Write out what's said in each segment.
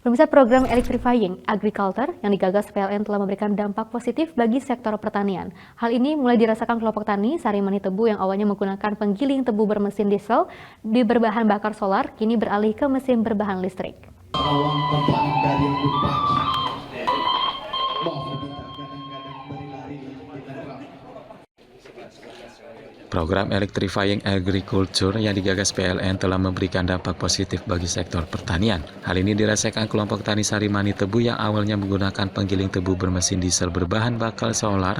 Pemirsa, program Electrifying Agriculture yang digagas PLN telah memberikan dampak positif bagi sektor pertanian. Hal ini mulai dirasakan kelompok tani Sarimani Tebu yang awalnya menggunakan penggiling tebu bermesin diesel di berbahan bakar solar, kini beralih ke mesin berbahan listrik. Program Electrifying Agriculture yang digagas PLN telah memberikan dampak positif bagi sektor pertanian. Hal ini dirasakan kelompok tani Sarimani Tebu yang awalnya menggunakan penggiling tebu bermesin diesel berbahan bakar solar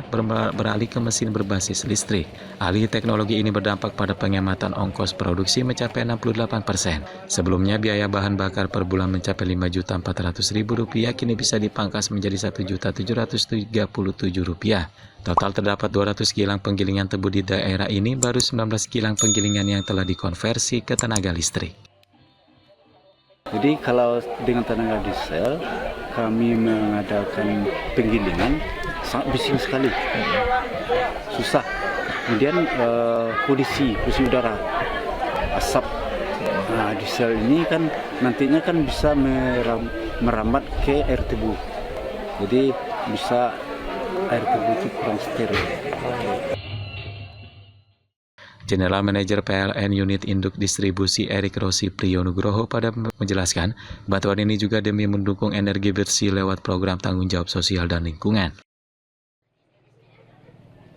beralih ke mesin berbasis listrik. Alih teknologi ini berdampak pada penghematan ongkos produksi mencapai 68%. Sebelumnya biaya bahan bakar per bulan mencapai Rp5.400.000, kini bisa dipangkas menjadi Rp1.737.000. Total terdapat 200 kilang penggilingan tebu di daerah ini, baru 19 kilang penggilingan yang telah dikonversi ke tenaga listrik. Jadi kalau dengan tenaga diesel, kami mengadakan penggilingan sangat bising sekali, susah. Kemudian polusi udara, asap. Nah, diesel ini kan nantinya kan bisa merambat ke air tebu, jadi bisa air tebu itu kurang steril. General Manager PLN Unit Induk Distribusi Erik Rossi Priyonugroho pada menjelaskan, bantuan ini juga demi mendukung energi bersih lewat program tanggung jawab sosial dan lingkungan.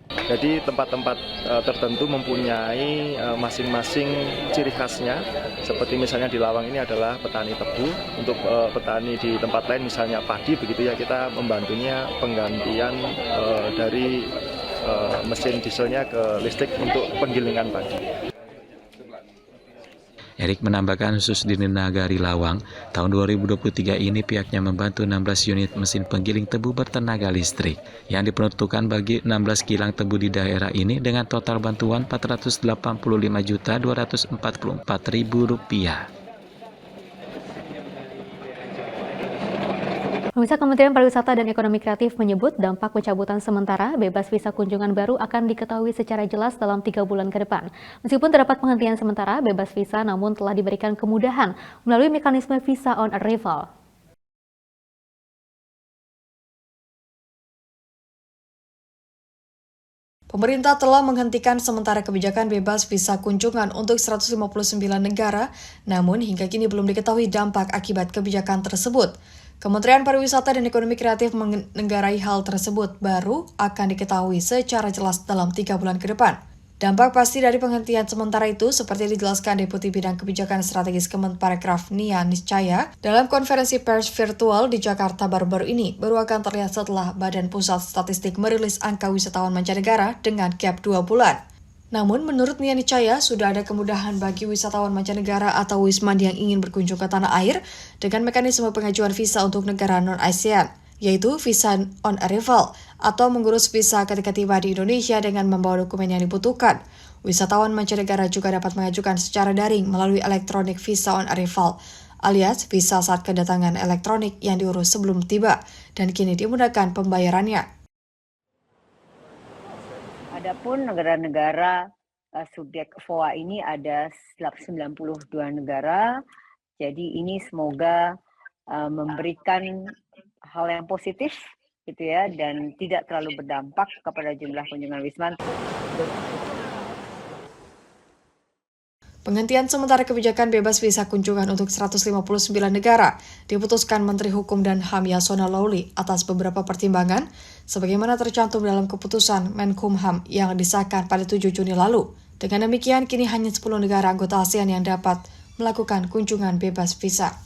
Jadi tempat-tempat tertentu mempunyai masing-masing ciri khasnya, seperti misalnya di Lawang ini adalah petani tebu. Untuk petani di tempat lain misalnya padi, begitu ya, kita membantunya penggantian dari mesin dieselnya ke listrik untuk penggilingan padi. Erik menambahkan khusus di Nagari Lawang, tahun 2023 ini pihaknya membantu 16 unit mesin penggiling tebu bertenaga listrik yang diperuntukkan bagi 16 kilang tebu di daerah ini dengan total bantuan Rp485.244.000. Pemirsa, Kementerian Pariwisata dan Ekonomi Kreatif menyebut dampak pencabutan sementara bebas visa kunjungan baru akan diketahui secara jelas dalam 3 bulan ke depan. Meskipun terdapat penghentian sementara bebas visa, namun telah diberikan kemudahan melalui mekanisme visa on arrival. Pemerintah telah menghentikan sementara kebijakan bebas visa kunjungan untuk 159 negara, namun hingga kini belum diketahui dampak akibat kebijakan tersebut. Kementerian Pariwisata dan Ekonomi Kreatif menenggarai hal tersebut baru akan diketahui secara jelas dalam 3 bulan ke depan. Dampak pasti dari penghentian sementara itu seperti dijelaskan Deputi Bidang Kebijakan Strategis Kemenparekraf Nia Niscaya dalam konferensi pers virtual di Jakarta baru-baru ini, baru akan terlihat setelah Badan Pusat Statistik merilis angka wisatawan mancanegara dengan gap 2 bulan. Namun, menurut Nia Niscaya, sudah ada kemudahan bagi wisatawan mancanegara atau wisman yang ingin berkunjung ke tanah air dengan mekanisme pengajuan visa untuk negara non-ASEAN, yaitu visa on arrival atau mengurus visa ketika tiba di Indonesia dengan membawa dokumen yang dibutuhkan. Wisatawan mancanegara juga dapat mengajukan secara daring melalui elektronik visa on arrival, alias visa saat kedatangan elektronik yang diurus sebelum tiba, dan kini dimudahkan pembayarannya. Adapun negara-negara subjek VOA ini ada 92 negara, jadi ini semoga memberikan hal yang positif gitu ya, dan tidak terlalu berdampak kepada jumlah kunjungan wisman. Penghentian sementara kebijakan bebas visa kunjungan untuk 159 negara diputuskan Menteri Hukum dan HAM Yasona Laoly atas beberapa pertimbangan, sebagaimana tercantum dalam keputusan Menkumham yang disahkan pada 7 Juni lalu. Dengan demikian, kini hanya 10 negara anggota ASEAN yang dapat melakukan kunjungan bebas visa.